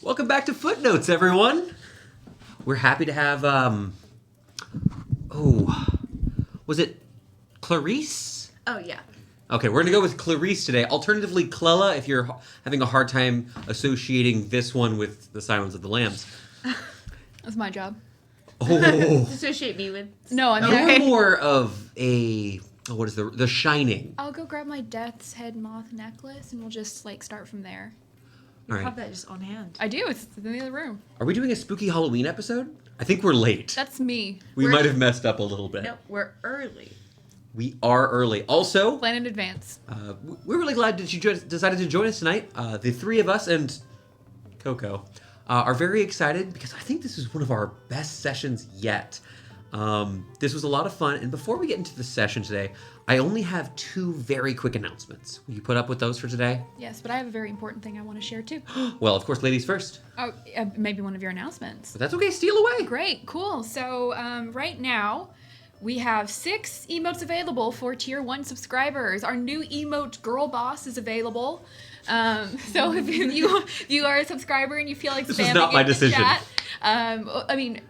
Welcome back to Footnotes, everyone. We're happy to have, was it Clarice? Oh, yeah. Okay, we're going to go with Clarice today. Alternatively, Clella, if you're having a hard time associating this one with The Silence of the Lambs. That's my job. Oh. Associate me with... No, I'm You're more of a... what is the Shining? I'll go grab my Death's Head Moth necklace, and we'll just, start from there. You All right. have that just on hand. I do. It's in the other room. Are we doing a spooky Halloween episode? I think we're late. That's me. We might have messed up a little bit. No, we're early. We are early. Also, Plan in advance. we're really glad that you decided to join us tonight. The three of us and Coco are very excited because I think this is one of our best sessions yet. This was a lot of fun. And before we get into the session today, I only have two very quick announcements. Will you put up with those for today? Yes, but I have a very important thing I want to share, too. Well, of course, ladies first. Oh, maybe one of your announcements. But that's okay. Steal away. Great, cool. So right now, we have 6 emotes available for Tier 1 subscribers. Our new emote, Girl Boss, is available. So if you are a subscriber and you feel like This spamming was not my in the decision. chat,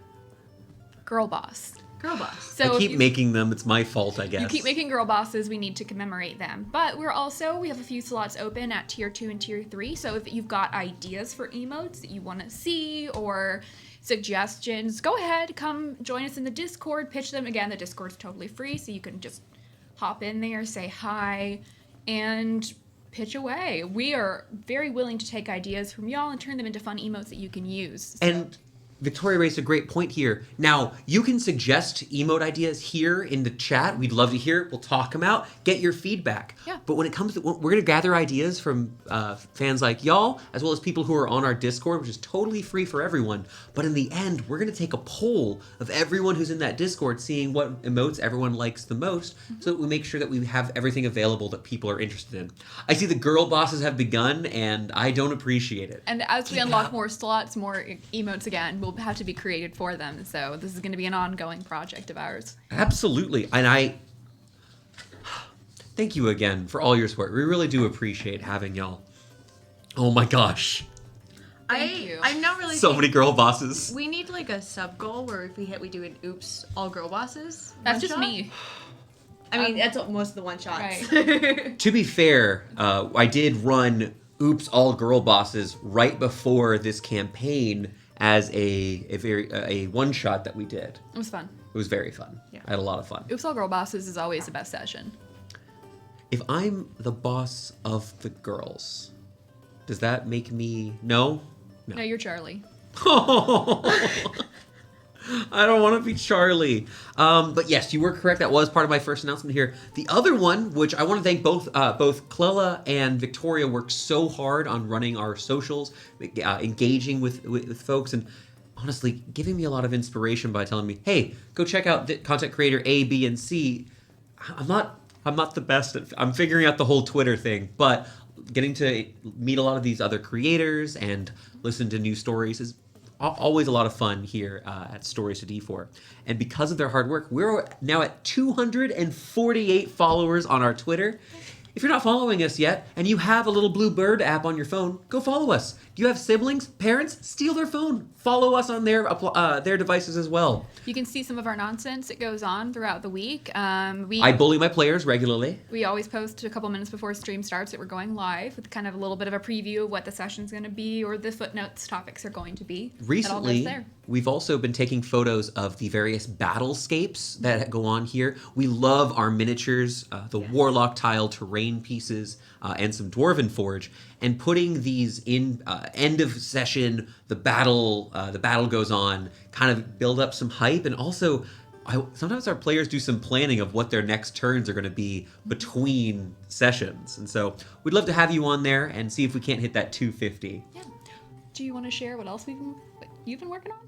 Girl Boss. Girl boss. So I keep making them. It's my fault, I guess. You keep making girl bosses, we need to commemorate them. But we have a few slots open at Tier 2 and Tier 3, so if you've got ideas for emotes that you want to see or suggestions, go ahead, come join us in the Discord, pitch them. Again, the Discord's totally free, so you can just hop in there, say hi, and pitch away. We are very willing to take ideas from y'all and turn them into fun emotes that you can use. So. And Victoria raised a great point here. Now, you can suggest emote ideas here in the chat. We'd love to hear it. We'll talk them out. Get your feedback. Yeah. But when it comes to, we're going to gather ideas from fans like y'all, as well as people who are on our Discord, which is totally free for everyone. But in the end, we're going to take a poll of everyone who's in that Discord, seeing what emotes everyone likes the most, so that we make sure that we have everything available that people are interested in. I see the girl bosses have begun, and I don't appreciate it. And as we unlock more slots, more emotes again, will have to be created for them. So this is going to be an ongoing project of ours. Absolutely. And I thank you again for all your support. We really do appreciate having y'all. Oh my gosh. Thank you. I'm not really So many girl bosses. We need like a sub goal where if we hit, we do an oops, all girl bosses. That's one just shot. me. I mean, that's most of the one shots. Right. To be fair, I did run Oops All Girl Bosses right before this campaign as a one shot that we did. It was fun. It was very fun. Yeah. I had a lot of fun. Oops All Girl Bosses is always the best session. If I'm the boss of the girls, does that make me no? No, you're Charlie. I don't want to be Charlie. But yes, you were correct. That was part of my first announcement here. The other one, which I want to thank both Clella and Victoria worked so hard on running our socials, engaging with folks, and honestly giving me a lot of inspiration by telling me, hey, go check out the content creator A, B, and C. I'm not the best at, I'm figuring out the whole Twitter thing, but getting to meet a lot of these other creators and listen to new stories is always a lot of fun here at Stories to D4. And because of their hard work, we're now at 248 followers on our Twitter. If you're not following us yet, and you have a little blue bird app on your phone, go follow us. Do you have siblings, parents? Steal their phone. Follow us on their devices as well. You can see some of our nonsense that goes on throughout the week. I bully my players regularly. We always post a couple minutes before stream starts that we're going live with kind of a little bit of a preview of what the session's going to be or the footnotes topics are going to be. Recently, we've also been taking photos of the various battlescapes that go on here. We love our miniatures, the warlock tile terrain pieces, and some dwarven forge, and putting these in end of session, the battle goes on, kind of build up some hype, and also sometimes our players do some planning of what their next turns are going to be between sessions, and so we'd love to have you on there and see if we can't hit that 250. Yeah. Do you want to share what else you've been working on?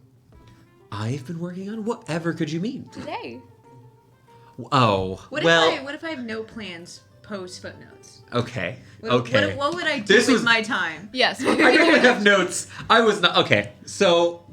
I've been working on whatever could you mean? Today. Oh, What if I have no plans post Footnotes? Okay. What would I do This with was- my time? Yes. I don't have notes. I was not okay. So,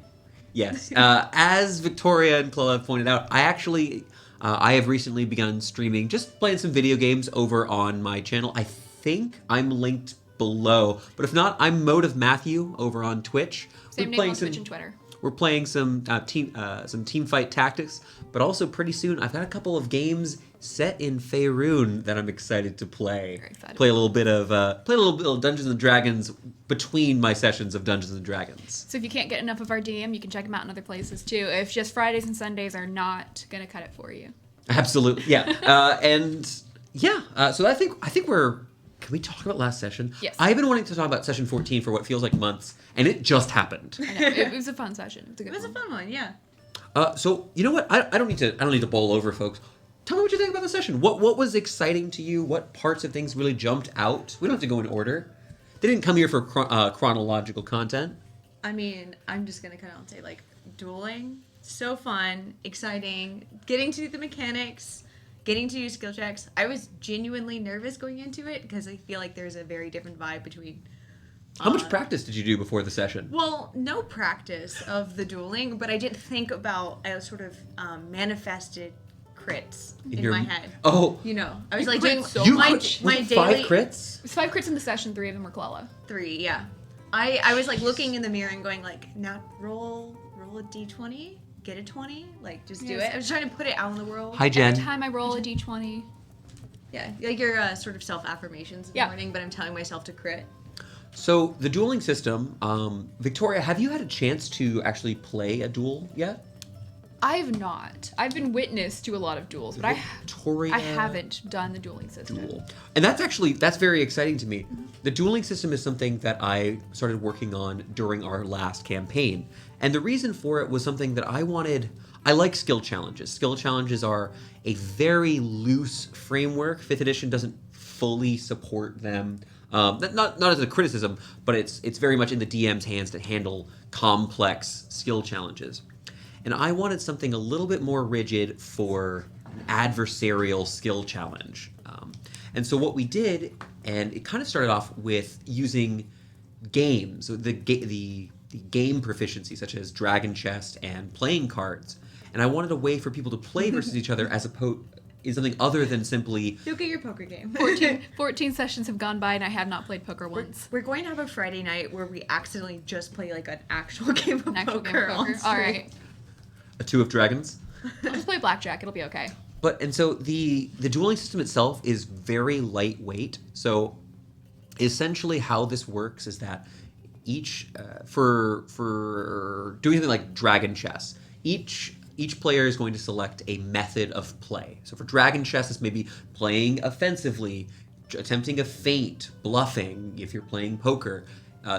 yes, as Victoria and Clella have pointed out, I have recently begun streaming, just playing some video games over on my channel. I think I'm linked below. But if not, I'm Mode of Matthew over on Twitch. Same name on Twitch and Twitter. We're playing some team fight tactics, but also pretty soon I've got a couple of games set in Faerun that I'm excited to play. Very excited. Play a little bit of Dungeons and Dragons between my sessions of Dungeons and Dragons. So if you can't get enough of our DM, you can check them out in other places too. If just Fridays and Sundays are not gonna cut it for you. Absolutely, yeah. So I think we're. Can we talk about last session? Yes. I've been wanting to talk about session 14 for what feels like months, and it just happened. I know, it was a fun session. It It was a fun one, yeah. So you know what? I don't need to bowl over, folks. Tell me what you think about the session. What was exciting to you? What parts of things really jumped out? We don't have to go in order. They didn't come here for chronological content. I mean, I'm just gonna kind of say like dueling, so fun, exciting, getting to do the mechanics, getting to do skill checks. I was genuinely nervous going into it because I feel like there's a very different vibe between. How much practice did you do before the session? Well, no practice of the dueling, but I did think about. I sort of manifested crits in my head. Oh, You know, I was like crit doing so my much. Was it daily 5 crits? It was 5 crits in the session, 3 of them were Clella. 3. Yeah, I was like looking in the mirror and going like, now roll a d20, get a 20, like just do Yes. it. I was trying to put it out in the world. Hi, Jen. Every time I roll a d20. Yeah, like your sort of self affirmations in the morning, but I'm telling myself to crit. So the dueling system, Victoria, have you had a chance to actually play a duel yet? I have not. I've been witness to a lot of duels, but Victoria I haven't done the dueling system. duel. And that's very exciting to me. The dueling system is something that I started working on during our last campaign. And the reason for it was something that I wanted. I like skill challenges. Skill challenges are a very loose framework. 5th edition doesn't fully support them. Not as a criticism, but it's very much in the DM's hands to handle complex skill challenges. And I wanted something a little bit more rigid for an adversarial skill challenge. And so what we did, and it kind of started off with using games, the game proficiency, such as Dragon Chest and playing cards. And I wanted a way for people to play versus each other as opposed in something other than simply. You'll get your poker game. 14 sessions have gone by and I have not played poker once. We're going to have a Friday night where we accidentally just play like an actual game of poker. On All right. A 2 of dragons. I'll just play blackjack. It'll be okay. And so the dueling system itself is very lightweight. So essentially how this works is that each for doing something like Dragon Chess, each player is going to select a method of play. So for Dragon Chess, it's maybe playing offensively, attempting a feint, bluffing. If you're playing poker,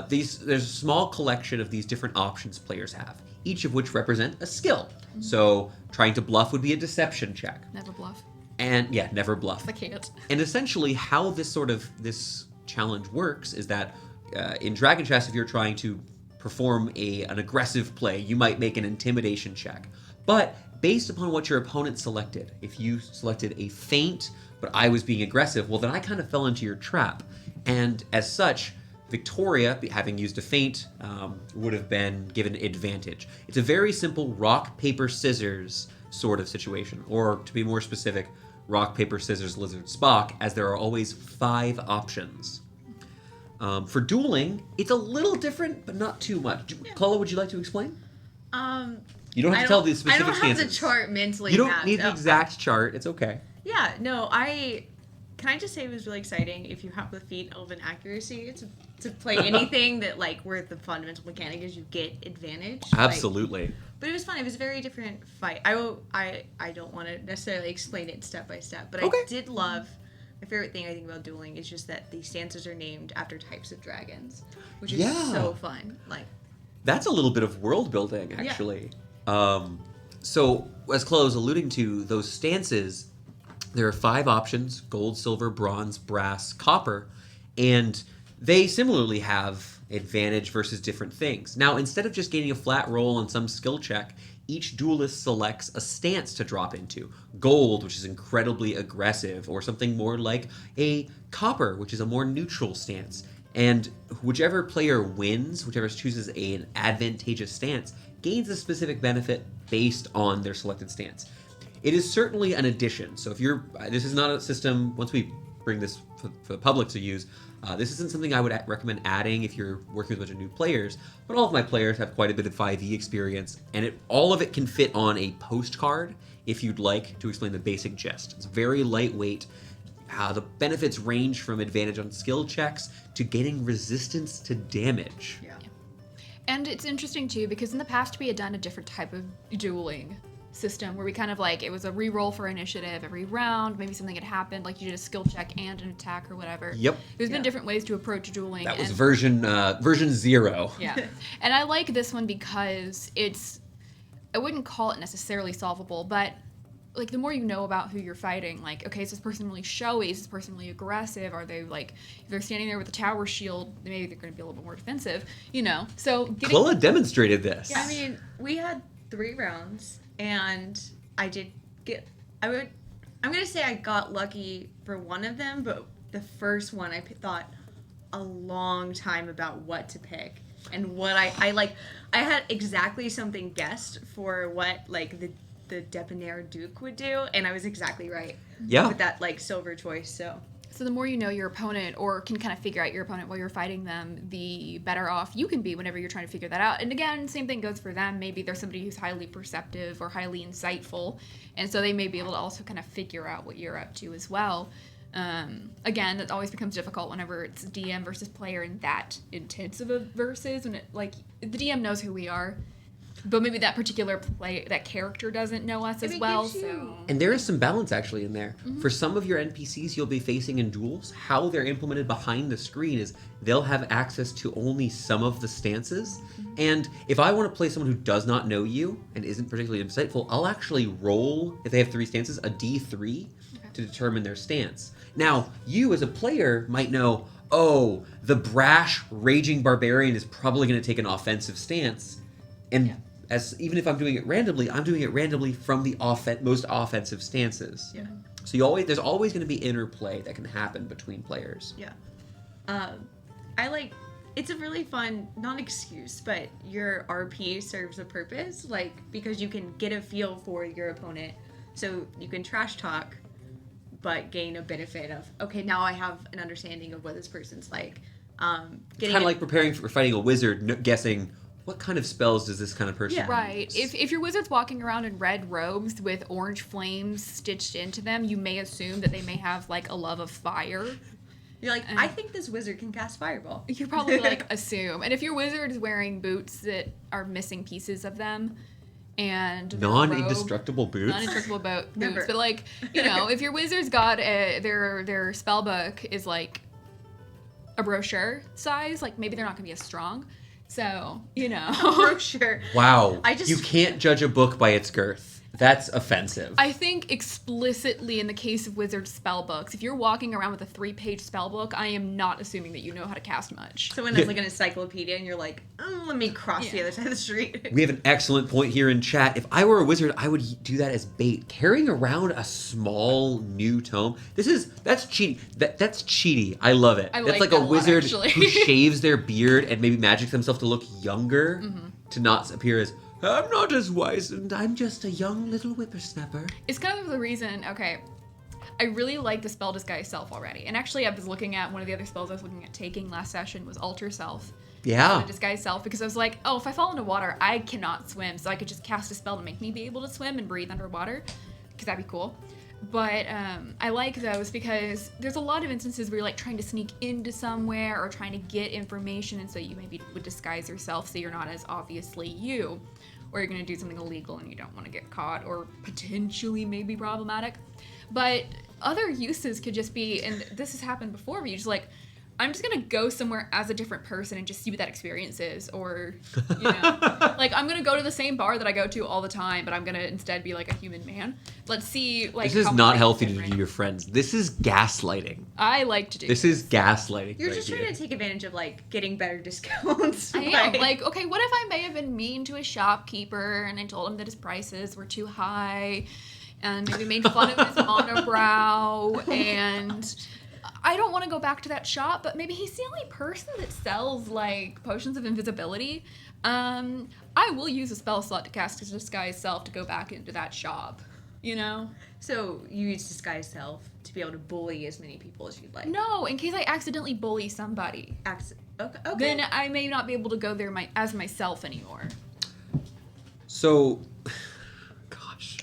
there's a small collection of these different options players have, each of which represent a skill. Mm-hmm. So trying to bluff would be a deception check. Never bluff. And yeah, never bluff. I can't. And essentially how this challenge works is that in Dragon Chess, if you're trying to perform an aggressive play, you might make an intimidation check. But based upon what your opponent selected, if you selected a feint, but I was being aggressive, well, then I kind of fell into your trap. And as such, Victoria, having used a feint, would have been given advantage. It's a very simple rock, paper, scissors sort of situation. Or to be more specific, rock, paper, scissors, lizard, Spock, as there are always 5 options. For dueling, it's a little different, but not too much. Yeah. Clella, would you like to explain? You don't have to tell the specific stances. I don't have the chart mentally You don't mapped. need the exact chart. It's okay. Yeah, no, can I just say it was really exciting if you have the feat Elven accuracy to play anything that like where the fundamental mechanic is you get advantage. Absolutely. But it was fun. It was a very different fight. I don't want to necessarily explain it step by step, but okay. I did love. My favorite thing I think about dueling is just that these stances are named after types of dragons, which is so fun. Like that's a little bit of world building, actually. Yeah. So as Clella was alluding to, those stances, there are 5 options: gold, silver, bronze, brass, copper, and they similarly have advantage versus different things. Now, instead of just gaining a flat roll on some skill check, each duelist selects a stance to drop into. Gold, which is incredibly aggressive, or something more like a copper, which is a more neutral stance. And whichever player wins, whichever chooses an advantageous stance, gains a specific benefit based on their selected stance. It is certainly an addition. So if this is not a system, once we bring this for the public to use, This isn't something I would recommend adding if you're working with a bunch of new players, but all of my players have quite a bit of 5e experience, and all of it can fit on a postcard if you'd like to explain the basic gist. It's very lightweight. The benefits range from advantage on skill checks to gaining resistance to damage. Yeah. And it's interesting too because in the past we had done a different type of dueling system where we kind of like it was a re-roll for initiative every round. Maybe something had happened, like you did a skill check and an attack or whatever. Yep. There's been different ways to approach dueling. That was version 0. Yeah. And I like this one because I wouldn't call it necessarily solvable, but like the more you know about who you're fighting, like, okay, is this person really showy? Is this person really aggressive? Are they like, if they're standing there with a tower shield, maybe they're going to be a little bit more defensive, So Clella demonstrated this. Yeah, I mean, we had 3 rounds, and I did get. I'm gonna say I got lucky for one of them, but the first one I thought a long time about what to pick and what I had exactly something guessed for what like the debonair duke would do, and I was exactly right. Yeah. With that like silver choice, so the more you know your opponent or can kind of figure out your opponent while you're fighting them, the better off you can be whenever you're trying to figure that out. And again, same thing goes for them. Maybe they're somebody who's highly perceptive or highly insightful, and so they may be able to also kind of figure out what you're up to as well. Again, that always becomes difficult whenever it's DM versus player in that intensive of versus when the DM knows who we are. But maybe that particular that character doesn't know us as well. So. And there is some balance actually in there. Mm-hmm. For some of your NPCs you'll be facing in duels, how they're implemented behind the screen is they'll have access to only some of the stances. Mm-hmm. And if I want to play someone who does not know you and isn't particularly insightful, I'll actually roll, if they have 3 stances, a D3 to determine their stance. Now, you as a player might know, oh, the brash, raging barbarian is probably going to take an offensive stance. And even if I'm doing it randomly, I'm doing it randomly from the most offensive stances. yeah. So there's always going to be interplay that can happen between players. Yeah. It's a really fun, not excuse, but your RP serves a purpose, like, because you can get a feel for your opponent. So you can trash talk, but gain a benefit of, okay, now I have an understanding of what this person's like. Kind of like preparing for fighting a wizard, guessing what kind of spells does this kind of person use? Right. If your wizard's walking around in red robes with orange flames stitched into them, you may assume that they may have like a love of fire. You're like, I think this wizard can cast Fireball. You probably like assume. And if your wizard is wearing boots that are missing pieces of them and non-indestructible boots? Non-indestructible boots. But like, if your wizard's got their spell book is like a brochure size, like maybe they're not going to be as strong. So, Brochure. Wow. You can't judge a book by its girth. That's offensive. I think explicitly in the case of wizard spell books, if you're walking around with a 3-page spell book, I am not assuming that you know how to cast much. So when it's like an encyclopedia and you're like, let me cross the other side of the street. We have an excellent point here in chat. If I were a wizard, I would do that as bait. Carrying around a small new tome. That's cheaty. That's cheaty. I love it. That's like a wizard who shaves their beard and maybe magics themselves to look younger, to not appear as, I'm not as wise, and I'm just a young little whippersnapper. It's kind of the reason, I really like the spell Disguise Self already. And actually, I was looking at one of the other spells I was looking at taking last session was Alter Self. Yeah. Disguise Self, because I was like, if I fall into water, I cannot swim, so I could just cast a spell to make me be able to swim and breathe underwater, because that'd be cool. But I like those because there's a lot of instances where you're like trying to sneak into somewhere or trying to get information, and so you maybe would disguise yourself so you're not as obviously you. Or you're going to do something illegal and you don't want to get caught or potentially maybe problematic. But other uses could just be, and this has happened before, where you just like, I'm just going to go somewhere as a different person and just see what that experience is. Or, like I'm going to go to the same bar that I go to all the time, but I'm going to instead be like a human man. Let's see. Like, this is not healthy to do to your friends. This is gaslighting. I like to do this. Is gaslighting. You're just trying to take advantage of like getting better discounts. I am. Like, okay, what if I may have been mean to a shopkeeper and I told him that his prices were too high and maybe made fun of his monobrow, and I don't want to go back to that shop, but maybe he's the only person that sells like potions of invisibility. I will use a spell slot to cast his Disguise Self to go back into that shop. you know? So you use disguise self to be able to bully as many people as you'd like. No, in case I accidentally bully somebody. Okay. Then I may not be able to go there as myself anymore. So, gosh,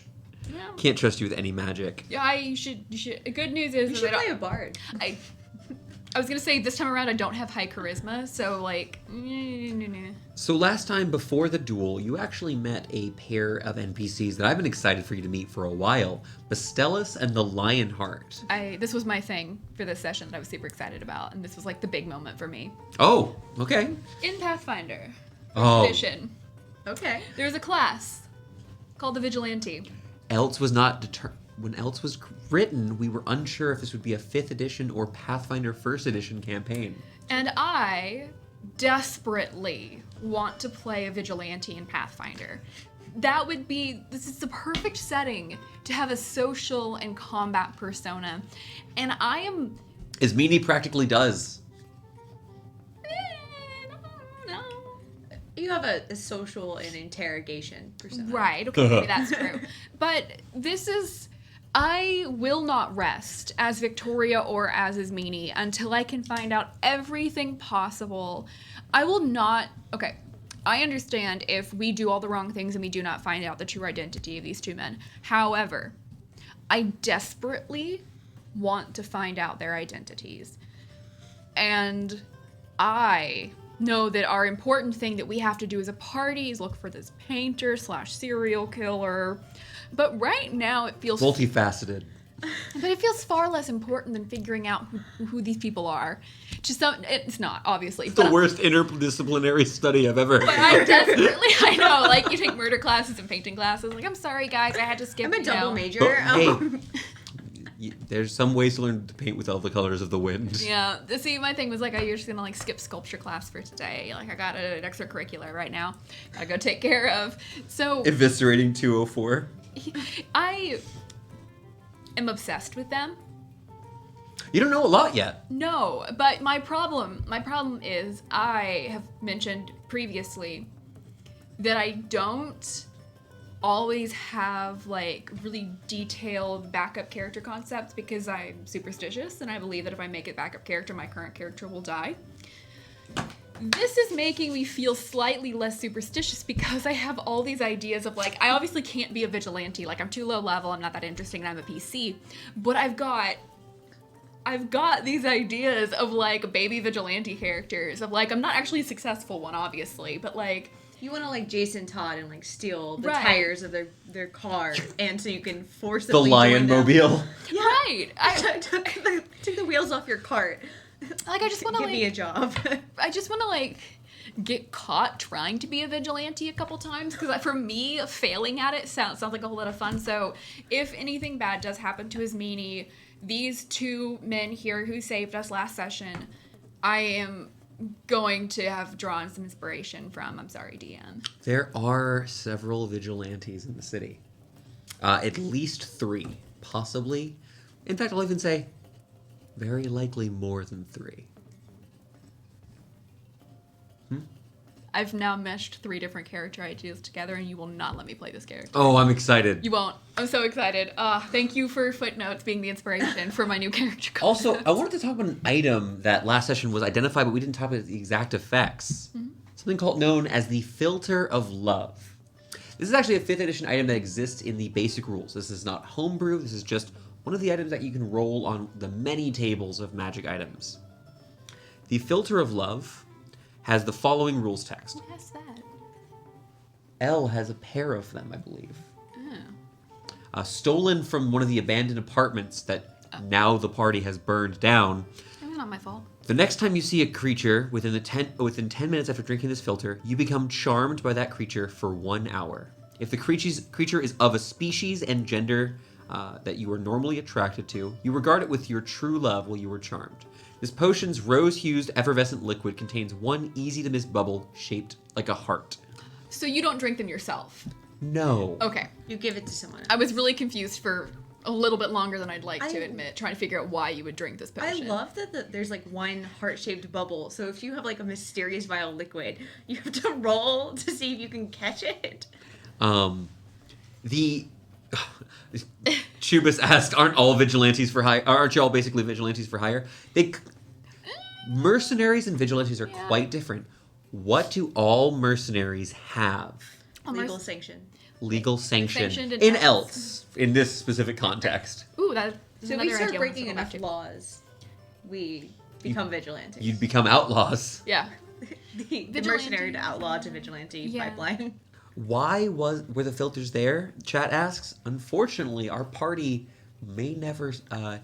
Yeah. can't trust you with any magic. Yeah, you should. Good news is You that should play a bard. I was gonna say this time around I don't have high charisma, so like. So last time before the duel, you actually met a pair of NPCs that I've been excited for you to meet for a while, Bastellus and the Lionheart. This was my thing for this session that I was super excited about, and this was like the big moment for me. Oh, okay. In Pathfinder Oh, edition, Okay. there was a class called the Vigilante. Else was not when Else was written, we were unsure if this would be a 5th edition or Pathfinder 1st edition campaign. And I desperately want to play a vigilante in Pathfinder. This is the perfect setting to have a social and combat persona. And I am... As Meanie practically does. No. You have a social and interrogation persona. Right, okay, maybe that's true. But this is... I will not rest as Victoria or as Meanie until I can find out everything possible. I will not... Okay, I understand if we do all the wrong things and we do not find out the true identity of these two men. However, I desperately want to find out their identities. And I know that our important thing that we have to do as a party is look for this painter / serial killer. But right now it feels... Multifaceted. But it feels far less important than figuring out who these people are. It's not, obviously. It's the worst interdisciplinary study I've ever But had. I desperately, I know, like you take murder classes and painting classes. Like, I'm sorry, guys, I had to skip. I'm a double major. But, hey, there's some ways to learn to paint with all the colors of the wind. Yeah. See, my thing was like I was just gonna like skip sculpture class for today. Like I got an extracurricular right now. Gotta go take care of. So Eviscerating 204. I am obsessed with them. You don't know a lot yet. No, but my problem is I have mentioned previously that I don't always have like really detailed backup character concepts because I'm superstitious and I believe that if I make it backup character, my current character will die. This is making me feel slightly less superstitious because I have all these ideas of like, I obviously can't be a vigilante, like I'm too low level, I'm not that interesting, and I'm a PC, but I've got these ideas of like baby vigilante characters, of like, I'm not actually a successful one, obviously, but like... You want to like Jason Todd and like steal the Right. tires of their car, and so you can The forcibly Lion join them. Mobile. Yeah. Right. Took the wheels off your cart. Like, I just want to Give me a like... job. I just want to like get caught trying to be a vigilante a couple times because for me failing at it sounds like a whole lot of fun. So if anything bad does happen to Ismini, these two men here who saved us last session, I am going to have drawn some inspiration from. I'm sorry, DM. There are several vigilantes in the city. At least 3, possibly. In fact, I'll even say very likely more than 3. I've now meshed 3 different character ideas together, and you will not let me play this character. Oh, I'm excited. You won't. I'm so excited. Thank you for Footnotes being the inspiration for my new character concept. Also, I wanted to talk about an item that last session was identified, but we didn't talk about the exact effects. Mm-hmm. Something known as the Filter of Love. This is actually a 5th edition item that exists in the basic rules. This is not homebrew. This is just one of the items that you can roll on the many tables of magic items. The Filter of Love has the following rules text. Who has that? L has a pair of them, I believe. Oh. Stolen from one of the abandoned apartments that now the party has burned down. Maybe not my fault. The next time you see a creature within 10 minutes after drinking this filter, you become charmed by that creature for 1 hour. If the creature is of a species and gender that you are normally attracted to, you regard it with your true love while you are charmed. This potion's rose-hued effervescent liquid contains one easy-to-miss bubble shaped like a heart. So you don't drink them yourself? No. Okay. You give it to someone else. I was really confused for a little bit longer than I'd like to admit, trying to figure out why you would drink this potion. I love that there's like one heart-shaped bubble. So if you have like a mysterious vial liquid, you have to roll to see if you can catch it. The Chubis asked, aren't all vigilantes for hire? Aren't you all basically vigilantes for hire? Mercenaries and vigilantes are quite different. What do all mercenaries have? Legal sanction. Legal sanction Sanctioned in and else in this specific context. Ooh, that's So another we start idea breaking we'll enough go back to. laws, we become vigilantes. You'd become outlaws. Yeah. the Vigilante. mercenary to outlaw to vigilante Yeah. pipeline. Why were the filters there? Chat asks. Unfortunately, our party may never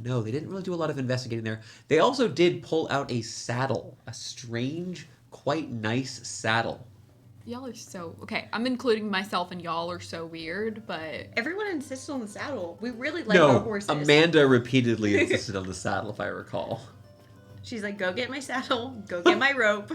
know. They didn't really do a lot of investigating there. They also did pull out a saddle, a strange, quite nice saddle. Y'all are so okay. I'm including myself, and y'all are so weird, but Everyone insists on the saddle. We really like our No, horses. Amanda repeatedly insisted on the saddle, if I recall. She's like, go get my saddle, go get my rope.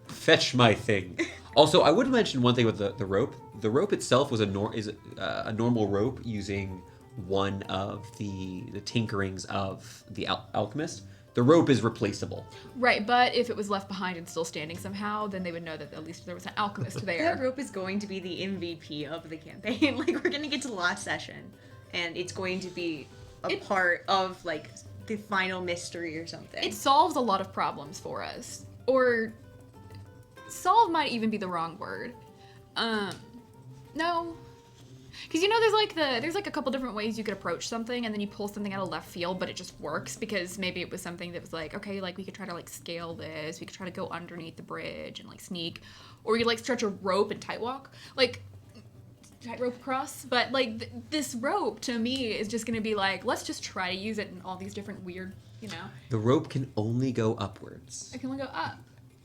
Fetch my thing. Also, I would mention one thing with the rope. The rope itself was a normal rope using one of the tinkerings of the alchemist. The rope is replaceable. right. But if it was left behind and still standing somehow, then they would know that at least there was an alchemist That there. rope is going to be the MVP of the campaign. Like, we're going to get to the last session, and it's going to be a part of, like, the final mystery or something. It solves a lot of problems for us, or solve might even be the wrong word. No. Because there's like a couple different ways you could approach something, and then you pull something out of left field, but it just works because maybe it was something that was like, okay, like we could try to like scale this, we could try to go underneath the bridge and like sneak, or you like stretch a rope and tight walk, like tightrope across. But like this rope to me is just gonna be like, let's just try to use it in all these different weird, The rope can only go upwards. I can only go up.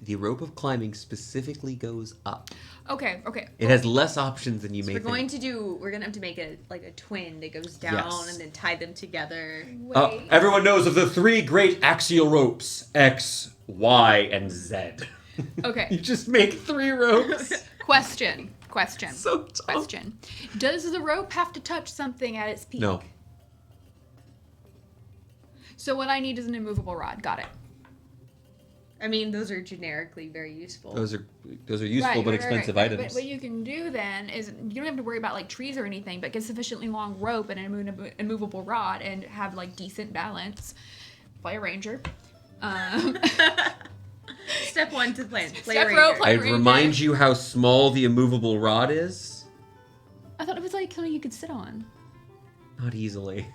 The rope of climbing specifically goes up. Okay. It has less options than you may we're think. we're going to have to make a twin that goes down Yes. and then tie them together. Wait. Everyone knows of the 3 great axial ropes, X, Y, and Z. Okay. You just make 3 ropes. Question. So tough. Question. Does the rope have to touch something at its peak? No. So what I need is an immovable rod. Got it. I mean, those are generically very useful. Those are useful but expensive items. But what you can do then is you don't have to worry about like trees or anything, but get sufficiently long rope and an immovable rod and have like decent balance. Play a ranger. Step 1 to plan. Play Step ranger. rope, play- I ranger. remind you how small the immovable rod is. I thought it was like something you could sit on. Not easily.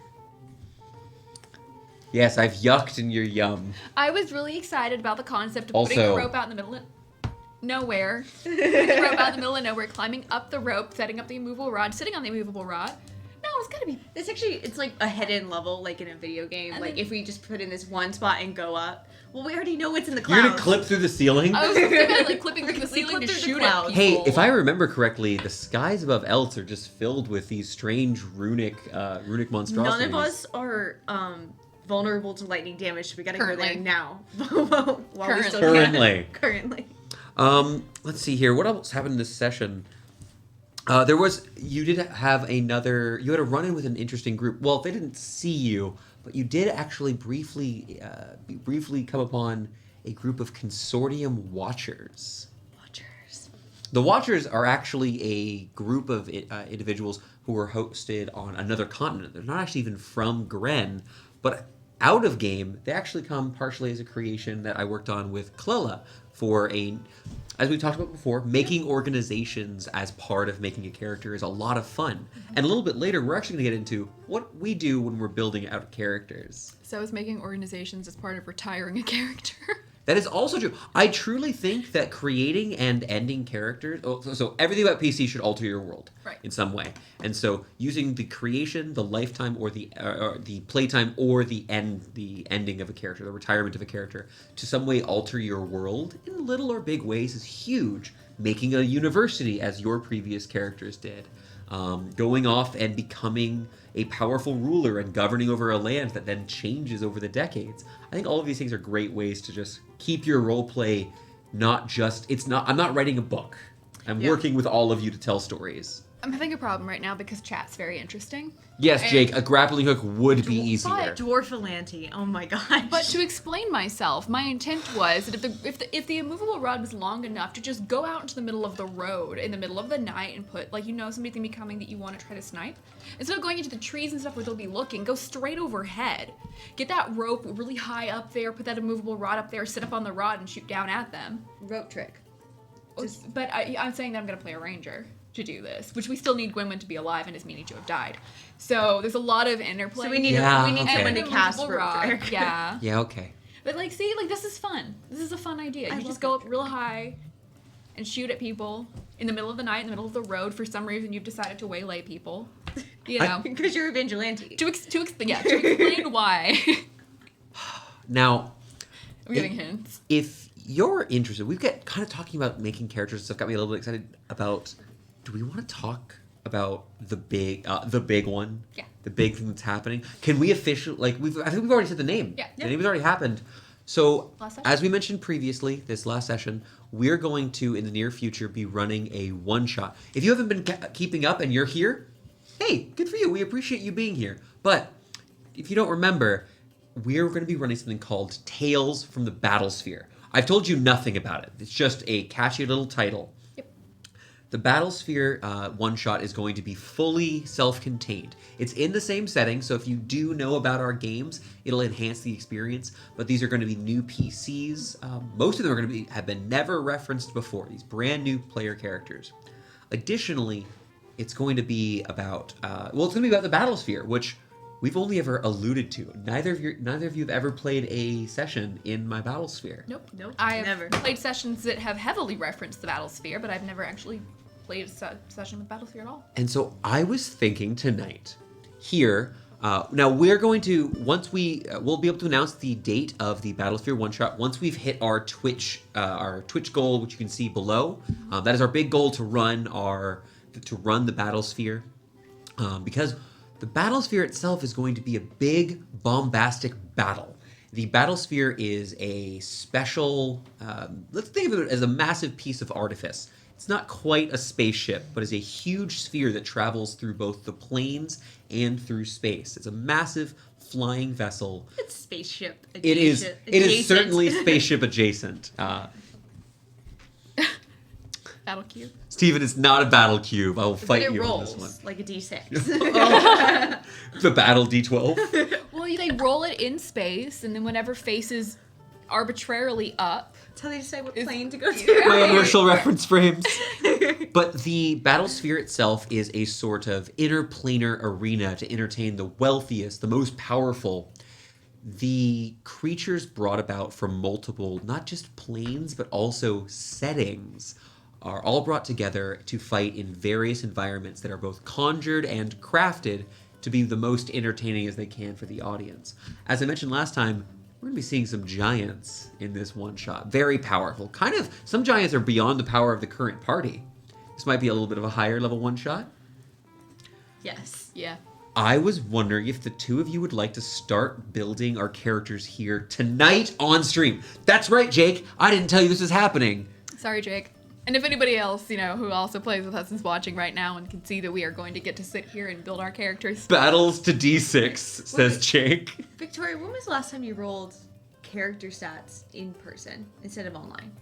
Yes, I've yucked in your yum. I was really excited about the concept of putting Also- the rope out in the middle of nowhere. Putting the rope out in the middle of nowhere, climbing up the rope, setting up the immovable rod, sitting on the immovable rod. No, it's gotta be. It's like a hidden level, like in a video game. And Like, then- if we just put in this one spot and go up, well, we already know what's in the You're clouds. gonna clip through the ceiling? I was thinking about like clipping through the We ceiling clip to through the shoot at clouds. people. Hey, if I remember correctly, the skies above Elts are just filled with these strange runic monstrosities. None of us are vulnerable to lightning damage, so we gotta go there Currently. now. While we still Currently. can. Currently. Let's see here. What else happened this session? You had a run-in with an interesting group. Well, they didn't see you, but you did actually briefly come upon a group of consortium watchers. Watchers. The Watchers are actually a group of individuals who were hosted on another continent. They're not actually even from Gren, but out of game, they actually come partially as a creation that I worked on with Clella as we talked about before, making organizations as part of making a character is a lot of fun. And a little bit later, we're actually going to get into what we do when we're building out characters. So is making organizations as part of retiring a character. That is also true. I truly think that creating and ending characters... So everything about PC should alter your world in some way. And so using the creation, the lifetime, or the playtime, or the ending of a character, the retirement of a character, to some way alter your world in little or big ways is huge. Making a university, as your previous characters did. Going off and becoming a powerful ruler and governing over a land that then changes over the decades. I think all of these things are great ways to just keep your role play I'm not writing a book. I'm working with all of you to tell stories. I'm having a problem right now because chat's very interesting. Yes, And- Jake, a grappling hook would be easier. But- Dwarfalanti. Oh my gosh. But to explain myself, my intent was that if the immovable rod was long enough to just go out into the middle of the road in the middle of the night and put, like, somebody's gonna be coming that you want to try to snipe, instead of going into the trees and stuff where they'll be looking, go straight overhead. Get that rope really high up there, put that immovable rod up there, sit up on the rod and shoot down at them. rope trick. But I'm saying that I'm gonna play a ranger to do this, which we still need Gwynwyn to be alive and is meaning to have died. So there's a lot of interplay. So we need Yeah, we need okay. someone to And cast immovable rope rod, trick. Yeah. Yeah, okay. But like, see, like this is fun. This is a fun idea. I You love just go rope up real high and shoot at people in the middle of the night, in the middle of the road. For some reason, you've decided to waylay people. You know, Because you're a vigilante. to explain why. Now, I'm getting hints. if you're interested, we've got kind of talking about making characters and stuff got me a little bit excited about, do we want to talk about the big one? Yeah. The big thing that's happening? Can we officially, like, I think we've already said the name. Yeah. The name has already happened. So, Last session? as we mentioned previously, this last session, we're going to, in the near future, be running a one-shot. If you haven't been keeping up and you're here, hey, good for you. We appreciate you being here. But, if you don't remember, we're going to be running something called Tales from the Battlesphere. I've told you nothing about it. It's just a catchy little title. Yep. The Battlesphere one-shot is going to be fully self-contained. It's in the same setting, so if you do know about our games, it'll enhance the experience. But these are going to be new PCs. Most of them are going to have been never referenced before. These brand new player characters. Additionally, it's going to be about it's going to be about the Battlesphere, which we've only ever alluded to. Neither of you have ever played a session in my Battlesphere. Nope. Nope. I have Never. played sessions that have heavily referenced the Battlesphere, but I've never actually played a session with Battlesphere at all. And so I was thinking tonight, here, now we're going to, once we'll be able to announce the date of the Battlesphere one-shot once we've hit our Twitch goal, which you can see below. That is our big goal to run the Battlesphere, because the Battlesphere itself is going to be a big, bombastic battle. The Battlesphere is a special, let's think of it as a massive piece of artifice. It's not quite a spaceship, but is a huge sphere that travels through both the planes and through space. It's a massive flying vessel. It's spaceship. It is certainly spaceship adjacent. Battle cube. Steven, it's not a battle cube. I will But fight it you on rolls this one. like a D6. The battle D12. Well, they roll it in space, and then whenever faces arbitrarily up. That's how they decide what plane to go to. My inertial reference frames. But the Battlesphere itself is a sort of interplanar arena to entertain the wealthiest, the most powerful. The creatures brought about from multiple, not just planes, but also settings, are all brought together to fight in various environments that are both conjured and crafted to be the most entertaining as they can for the audience. As I mentioned last time, we're going to be seeing some giants in this one shot. Very powerful. Kind of, some giants are beyond the power of the current party. This might be a little bit of a higher level one shot. Yes. Yeah. I was wondering if the two of you would like to start building our characters here tonight on stream. That's right, Jake. I didn't tell you this was happening. Sorry, Jake. And if anybody else, who also plays with us is watching right now and can see that we are going to get to sit here and build our characters. Battles to D6, says Jake. Victoria, when was the last time you rolled character stats in person instead of online?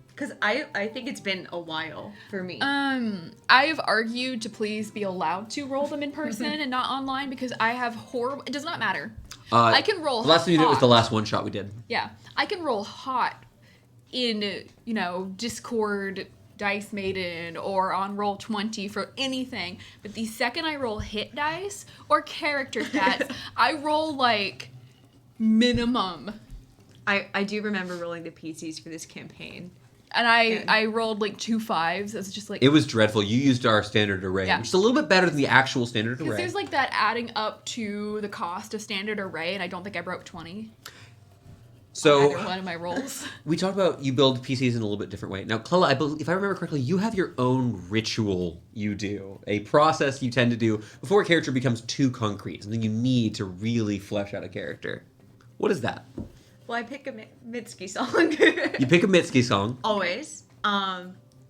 Because I think it's been a while for me. I have argued to please be allowed to roll them in person and not online because I have horrible. It does not matter. I can roll. The last thing you did was hot. the last one shot we did. Yeah, I can roll hot in Discord, Dice Maiden, or on Roll20 for anything. But the second I roll hit dice or character stats, I roll like minimum. I do remember rolling the PCs for this campaign. And I rolled like 2 5s. It's just like It was dreadful. You used our standard array, Yeah. which is a little bit better than the actual standard because array. there's like that adding up to the cost of standard array, and I don't think I broke 20. So Either one of my rolls. we talked about you build PCs in a little bit different way. Now, Clella, I believe, if I remember correctly, you have your own ritual you do, a process you tend to do before a character becomes too concrete, something you need to really flesh out a character. What is that? Well, I pick a Mitski song. You pick a Mitski song. Always.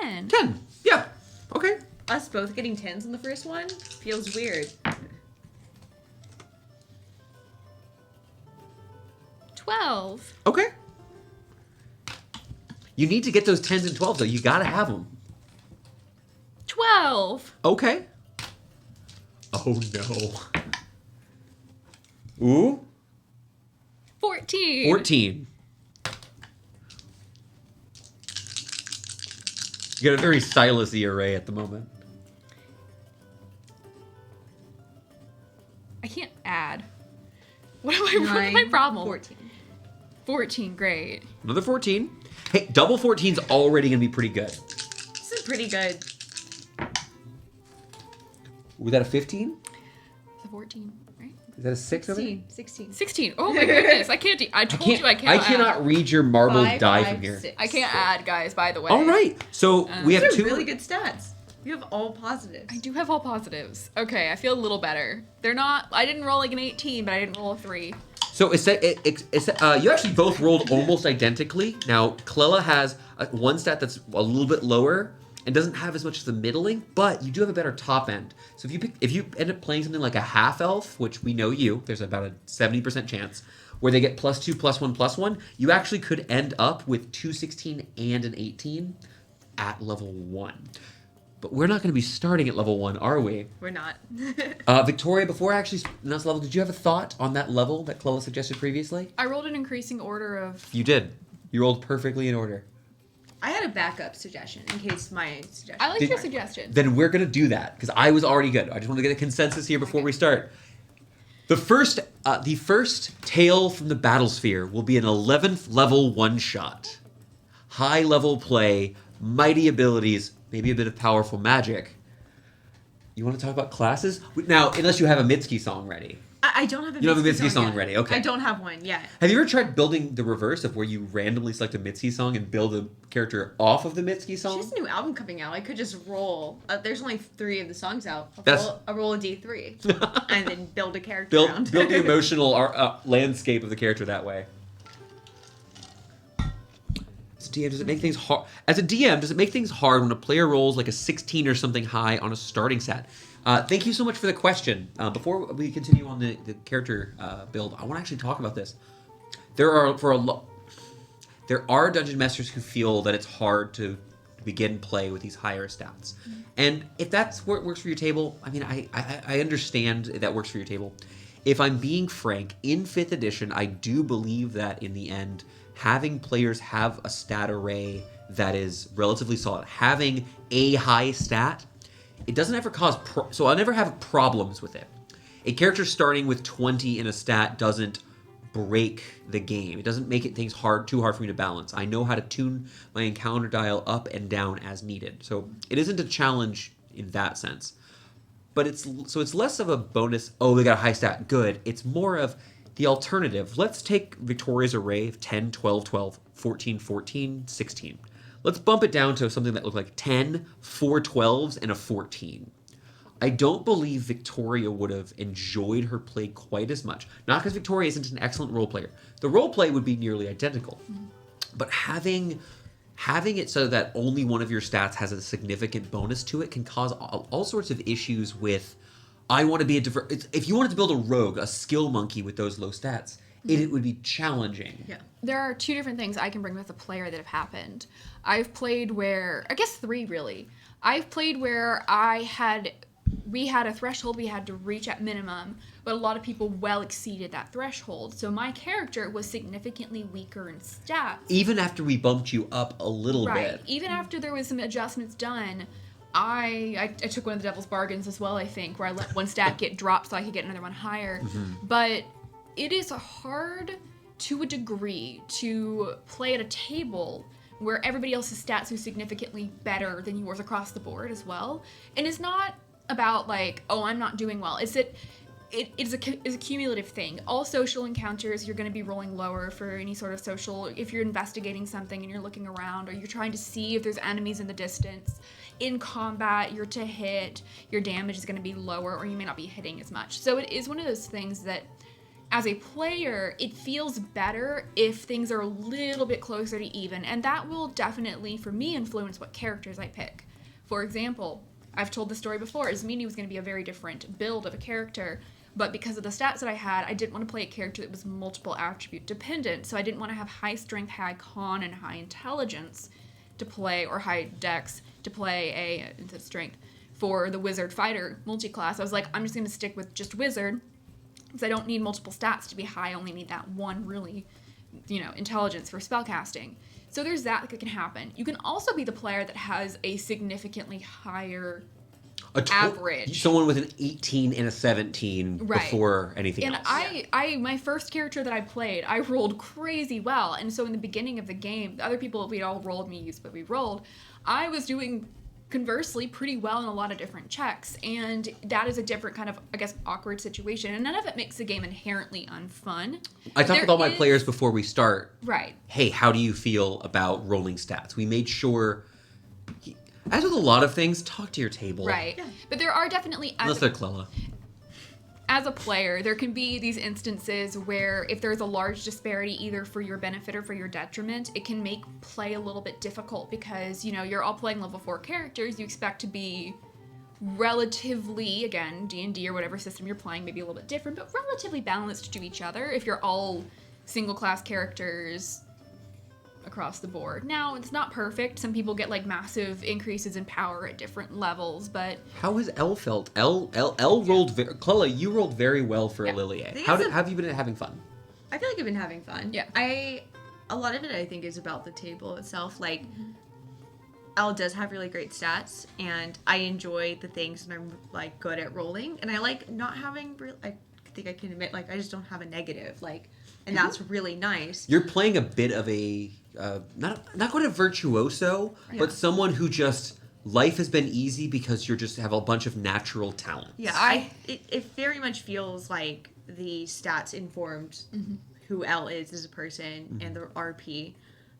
10. 10. Yeah. Okay. Us both getting 10s on the first one feels weird. 12. Okay. You need to get those 10s and 12s, though. You gotta have them. 12. Okay. Oh, no. Ooh. 14. 14. You got a very Silas-y array at the moment. I can't add. What's my problem? 14. 14, great. Another 14. Hey, double 14's already gonna be pretty good. This is pretty good. Was that a 15? It's a 14, right? Is that a 6 over there? 16. 16. Oh my goodness, I can't. I told you I can't. I cannot read your marbled 5, die 5, from here. 6. I can't add, guys. By the way. All right. So we have These are two. really good stats. You have all positives. I do have all positives. Okay, I feel a little better. They're not. I didn't roll like an 18, but I didn't roll a 3. So you actually both rolled almost identically. Now Clella has one stat that's a little bit lower and doesn't have as much as the middling, but you do have a better top end. So if you end up playing something like a half elf, which we know there's about a 70% chance where they get +2, +1, +1, you actually could end up with 216 and an 18 at level 1. But we're not going to be starting at level 1, are we? We're not. Victoria, before I actually announce the level, did you have a thought on that level that Clella suggested previously? I rolled an increasing order of. You did. You rolled perfectly in order. I had a backup suggestion in case my suggestion. I like Did- your suggestion. Then we're going to do that because I was already good. I just want to get a consensus here before we start. The first tale from the Battlesphere will be an 11th level one-shot. High level play, mighty abilities, maybe a bit of powerful magic. You want to talk about classes? Now, unless you have a Mitski song ready. I don't have a You don't have a Mitski Mitski song yet. ready, okay. I don't have one yet. Have you ever tried building the reverse of where you randomly select a Mitski song and build a character off of the Mitski She song? has a new album coming out. I could just roll. There's only 3 of the songs out. I'll roll a D3 and then build a character around. Build the emotional landscape of the character that way. As a DM, does it make things hard? As a DM, does it make things hard when a player rolls like a 16 or something high on a starting stat? Thank you so much for the question. Before we continue on the character build, I want to actually talk about this. There are dungeon masters who feel that it's hard to begin play with these higher stats, and if that's what works for your table, I mean, I understand that works for your table. If I'm being frank, in 5th edition, I do believe that in the end, having players have a stat array that is relatively solid, having a high stat, it doesn't ever cause so I'll never have problems with it. A character starting with 20 in a stat doesn't break the game. It doesn't make things too hard for me to balance. I know how to tune my encounter dial up and down as needed. So it isn't a challenge in that sense. But it's less of a bonus, oh, they got a high stat, good. It's more of the alternative. Let's take Victoria's array of 10, 12, 12, 14, 14, 16. Let's bump it down to something that looked like 10, 4 12s, and a 14. I don't believe Victoria would have enjoyed her play quite as much. Not because Victoria isn't an excellent role player. The role play would be nearly identical. But having it so that only one of your stats has a significant bonus to it can cause all sorts of issues with, I want to be if you wanted to build a rogue, a skill monkey with those low stats, it would be challenging. Yeah. There are 2 different things I can bring with a player that have happened. I've played where, I guess 3 really. I've played where we had a threshold we had to reach at minimum, but a lot of people well exceeded that threshold. So my character was significantly weaker in stats. Even after we bumped you up a little bit. Even after there was some adjustments done, I took one of the devil's bargains as well, I think, where I let one stat get dropped so I could get another one higher. But it is hard to a degree to play at a table where everybody else's stats are significantly better than yours across the board as well. And it's not about like, oh, I'm not doing well. It's that it's a cumulative thing. All social encounters, you're going to be rolling lower for any sort of social. If you're investigating something and you're looking around, or you're trying to see if there's enemies in the distance. In combat, you're to hit, your damage is going to be lower, or you may not be hitting as much. So it is one of those things that as a player, it feels better if things are a little bit closer to even, and that will definitely, for me, influence what characters I pick. For example, I've told the story before, Ismini was going to be a very different build of a character, but because of the stats that I had, I didn't want to play a character that was multiple attribute dependent, so I didn't want to have high strength, high con, and high intelligence to play, or high dex to play instead of strength. For the wizard fighter multi-class, I was like, I'm just going to stick with just wizard, because I don't need multiple stats to be high, I only need that one really, intelligence for spellcasting. So there's that can happen. You can also be the player that has a significantly higher average. Someone with an 18 and a 17 before anything else. And my first character that I played, I rolled crazy well. And so in the beginning of the game, the other people, we all rolled, me used what we rolled. I was doing, conversely, pretty well in a lot of different checks. And that is a different kind of, I guess, awkward situation. And none of it makes the game inherently unfun. I talked with all my players before we start. Right. Hey, how do you feel about rolling stats? We made sure... As with a lot of things, talk to your table. Right. Yeah. But there are definitely... Unless they're Clella. As a player, there can be these instances where if there's a large disparity either for your benefit or for your detriment, it can make play a little bit difficult because, you're all playing level 4 characters. You expect to be relatively, again, D&D or whatever system you're playing, maybe a little bit different, but relatively balanced to each other if you're all single-class characters across the board. Now, it's not perfect. Some people get massive increases in power at different levels, but... How has Elle felt? Elle rolled... Clella, you rolled very well for a Lilier. Have you been having fun? I feel like I've been having fun. Yeah. A lot of it, I think, is about the table itself. Elle does have really great stats, and I enjoy the things that I'm, good at rolling, and I like not having... I think I can admit, I just don't have a negative, and that's really nice. You're playing a bit of a... not quite a virtuoso, but someone who just life has been easy because you just have a bunch of natural talents. Yeah, it very much feels like the stats informed who Elle is as a person and the RP,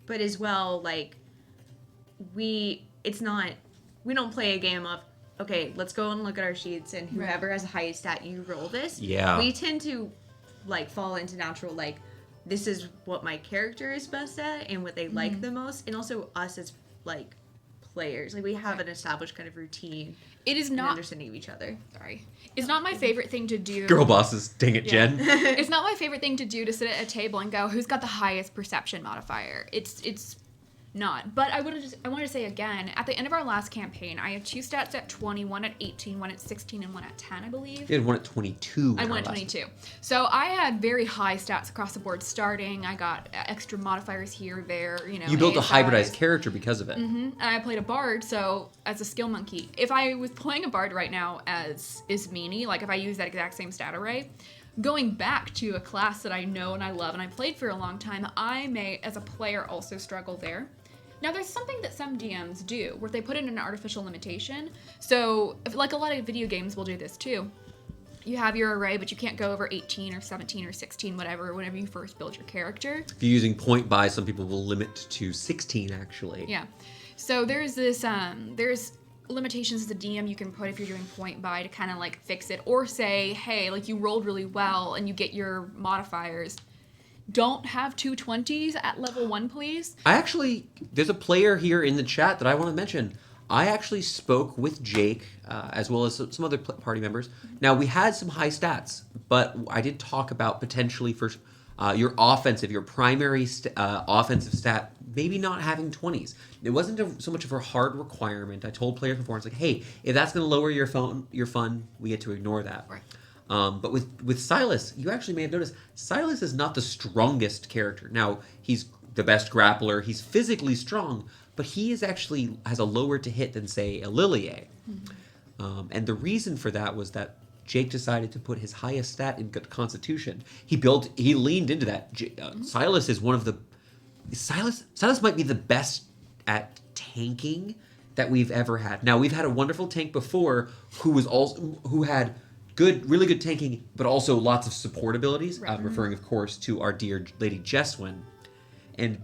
but as well we don't play a game of okay, let's go and look at our sheets and whoever has the highest stat, you roll this. Yeah, we tend to fall into natural this is what my character is best at and what they like the most, and also us as players. We have an established kind of routine. It is not understanding of each other. Sorry, it's not my favorite thing to do. Girl bosses, dang it, Jen. It's not my favorite thing to do to sit at a table and go, who's got the highest perception modifier? It's not. But I want to say again, at the end of our last campaign, I had 2 stats at 20, one at 18, one at 16, and one at 10, I believe. You had one at 22. I had one at 22. So I had very high stats across the board starting. I got extra modifiers here, there, You built a hybridized character because of it. And I played a bard, so as a skill monkey. If I was playing a bard right now as Ismini, if I use that exact same stat array, going back to a class that I know and I love and I played for a long time, I may, as a player, also struggle there. Now, there's something that some DMs do, where they put in an artificial limitation. So, a lot of video games will do this too. You have your array, but you can't go over 18 or 17 or 16, whenever you first build your character. If you're using point buy, some people will limit to 16, actually. Yeah. So, there's this, there's limitations as a DM you can put if you're doing point buy to kind of fix it. Or say, hey, you rolled really well and you get your modifiers. Don't have 2 20s at level 1, please. There's a player here in the chat that I want to mention. I actually spoke with Jake, as well as some other party members. Now, we had some high stats, but I did talk about potentially for your primary offensive stat, maybe not having 20s. It wasn't so much of a hard requirement. I told players before, it's hey, if that's going to lower your fun, we get to ignore that. Right. But with Silas, you actually may have noticed, Silas is not the strongest character. Now, he's the best grappler. He's physically strong, but he has a lower to hit than, say, a Lilier. And the reason for that was that Jake decided to put his highest stat in Constitution. He leaned into that. Silas is one of the... Silas might be the best at tanking that we've ever had. Now, we've had a wonderful tank before who had... really good tanking, but also lots of support abilities. Right. I'm referring, of course, to our dear Lady Jeswin. And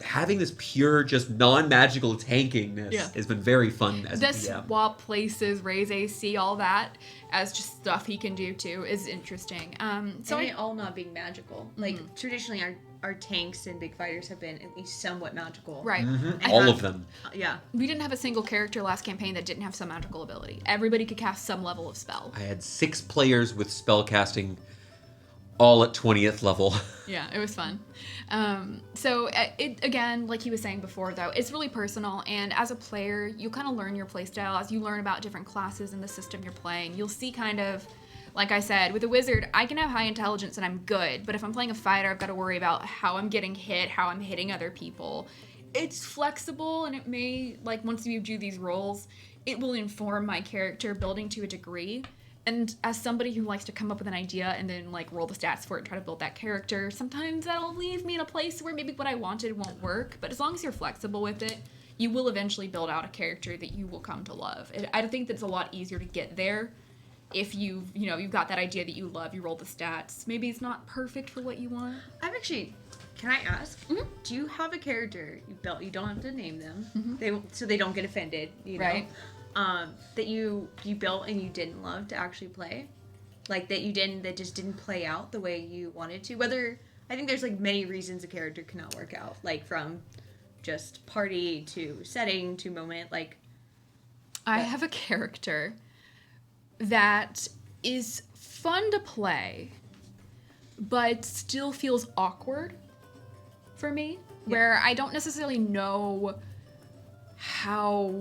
having this pure, just non-magical tankingness Yeah. has been very fun as a The DM. swap places, raise AC, all that, as just stuff he can do too, is interesting. So And it all not being magical. Like, traditionally, our tanks and big fighters have been at least somewhat magical. right. All of them. Yeah. We didn't have a single character last campaign that didn't have some magical ability. Everybody could cast some level of spell. I had 6 players with spellcasting, all at 20th level. Yeah, it was fun. So it again, like he was saying before, though, it's really personal. And as a player, you kind of learn your playstyle as you learn about different classes in the system you're playing. You'll see kind of, like I said, with a wizard, I can have high intelligence and I'm good. But if I'm playing a fighter, I've got to worry about how I'm getting hit, how I'm hitting other people. It's flexible, and it may, like, once you do these roles, it will inform my character building to a degree. And as somebody who likes to come up with an idea and then, like, roll the stats for it and try to build that character, sometimes that'll leave me in a place where maybe what I wanted won't work. But as long as you're flexible with it, you will eventually build out a character that you will come to love. I think that's a lot easier to get there if you've got that idea that you love, you roll the stats. Maybe it's not perfect for what you want. I'm actually... Can I ask? Mhm. Do you have a character you built? You don't have to name them. So they don't get offended, you know? Right. That you built and you didn't love to actually play, like that just didn't play out the way you wanted to. Whether I think there's like many reasons a character cannot work out, like from just party to setting to moment. Like I have a character that is fun to play, but still feels awkward for me, where I don't necessarily know how,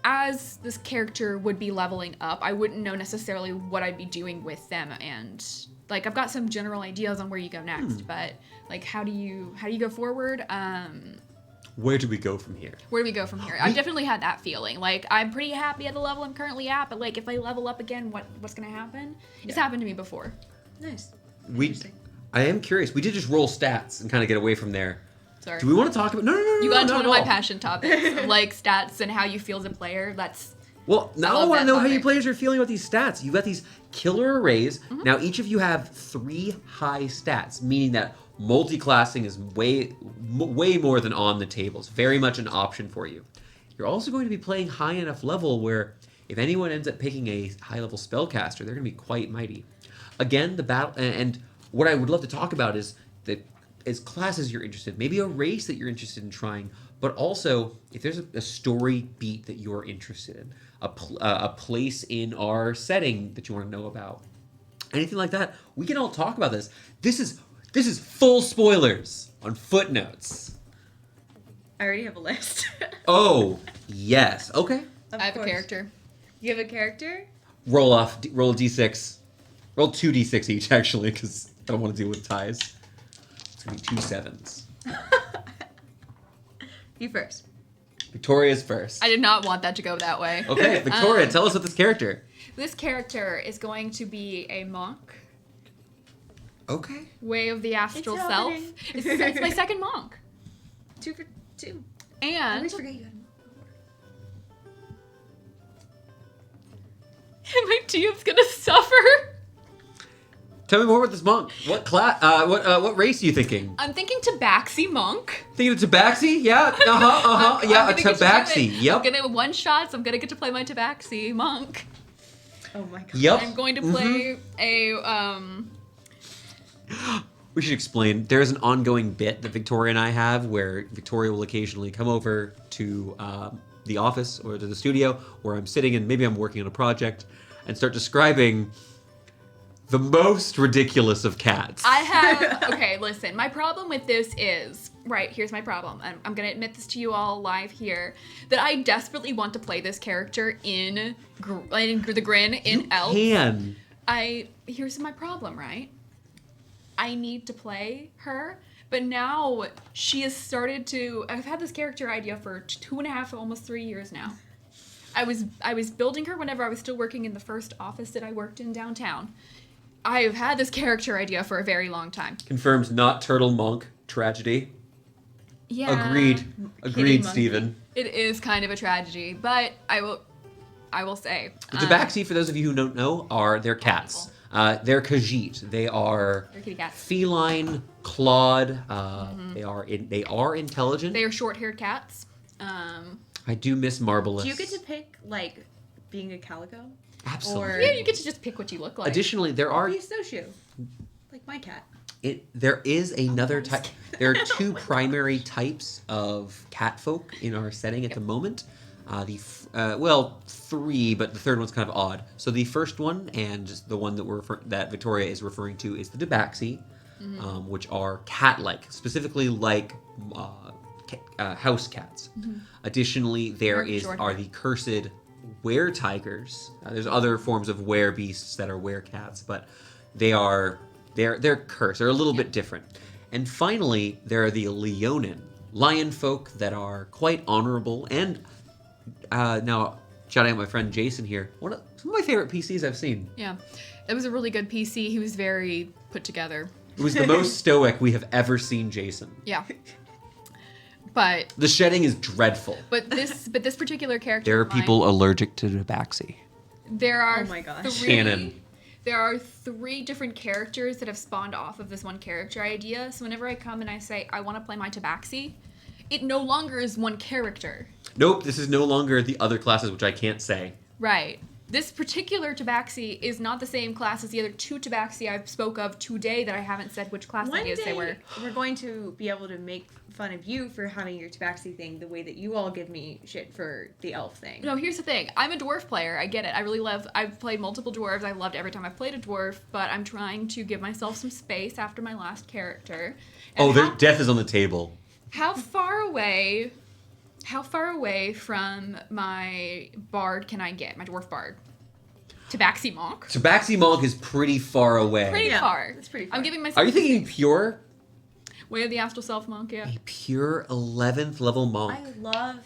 as this character would be leveling up, I wouldn't know necessarily what I'd be doing with them, and like I've got some general ideas on where you go next, but like how do you go forward? Where do we go from here? Where do we go from here? I've definitely had that feeling. Like, I'm pretty happy at the level I'm currently at, but like if I level up again, what's gonna happen? It's happened to me before. nice. I am curious. We did just roll stats and kind of get away from there. Sorry. Do we want to talk about... No. You got into not one of at my all. passion topics, like stats and how you feel as a player. That's Well, now I love want to that know how you topic. players are feeling about these stats. You've got these killer arrays. Now, each of you have 3 high stats, meaning that multi-classing is way more than on the table. It's very much an option for you. You're also going to be playing high enough level where if anyone ends up picking a high-level spellcaster, they're going to be quite mighty. Again, the battle... And what I would love to talk about is that as classes you're interested, maybe a race that you're interested in trying, but also if there's a story beat that you're interested in, a place in our setting that you want to know about, anything like that, we can all talk about this. This is full spoilers on Footnotes. I already have a list. Oh, yes. Okay. Of I have a course. character. You have a character? Roll a d6. Roll 2 d6 each, actually, because I don't want to deal with ties. It's going to be 2 7s. You first. Victoria's first. I did not want that to go that way. Okay, Victoria, tell us about this character. This character is going to be a monk. Okay. Way of the astral It's self. happening. It's my second monk. 2 for 2. I And always forget you had my team's gonna suffer. Tell me more about this monk. What class? What race are you thinking? I'm thinking Tabaxi monk. Thinking of Tabaxi? Yeah. Yeah, a I'm gonna get to play Tabaxi. my- Yep. I'm gonna one shots. I'm gonna get to play my Tabaxi monk. Oh my god. Yep. I'm going to play We should explain. There's an ongoing bit that Victoria and I have where Victoria will occasionally come over to the office or to the studio where I'm sitting and maybe I'm working on a project and start describing the most ridiculous of cats. I have. Okay, listen. My problem with this is here's my problem. I'm gonna admit this to you all live here that I desperately want to play this character in the Grin in Elf. Can. Here's my problem, right? I need to play her, but now she has started to. I've had this character idea for 2.5, almost 3 years now. I was building her whenever I was still working in the first office that I worked in downtown. I have had this character idea for a very long time. Confirms not turtle monk tragedy. Yeah. Agreed, monkey. Stephen. It is kind of a tragedy, but I will say. The Tabaxi, for those of you who don't know, are they're cats. They're Khajiit. They are They're kitty cats. feline, clawed. They are intelligent. They are short-haired cats. I do miss Marvelous. Do you get to pick, like, being a calico? Absolutely. Or Yeah, you get to just pick what you look like. Additionally, there are be a snowshoe? Like my cat. there is another type. There are two primary types of cat folk in our setting at the moment. Three, but the third one's kind of odd. So the first one, and just the one that Victoria is referring to, is the Tabaxi, which are cat-like, specifically like house cats. Additionally, there are the cursed were-tigers. There's other forms of were-beasts that are were-cats, but they're cursed. They're a little bit different. And finally, there are the Leonin, lion folk that are quite honorable. And now, shouting out my friend Jason here, some of my favorite PCs I've seen. Yeah. It was a really good PC. He was very put together. It was the most stoic we have ever seen Jason. Yeah. But The shedding is dreadful. But this particular character. There are of mine, people allergic to Tabaxi. There are Oh my gosh. Canon. There are 3 different characters that have spawned off of this one character idea. So whenever I come and I say I want to play my Tabaxi, it no longer is one character. Nope, this is no longer the other classes, which I can't say. Right. This particular Tabaxi is not the same class as the other 2 Tabaxi I spoke of today that I haven't said which class One ideas day, they were. we're going to be able to make fun of you for having your tabaxi thing the way that you all give me shit for the elf thing. No, here's the thing. I'm a dwarf player. I get it. I've played multiple dwarves. I loved every time I've played a dwarf, but I'm trying to give myself some space after my last character. And Death is on the table. How far away from my bard can I get? My dwarf bard? Tabaxi Monk? Tabaxi Monk is pretty far away. Pretty far. It's pretty far. I'm giving myself... Are you thinking pure? Way of the Astral Self Monk, yeah. A pure 11th level monk. I love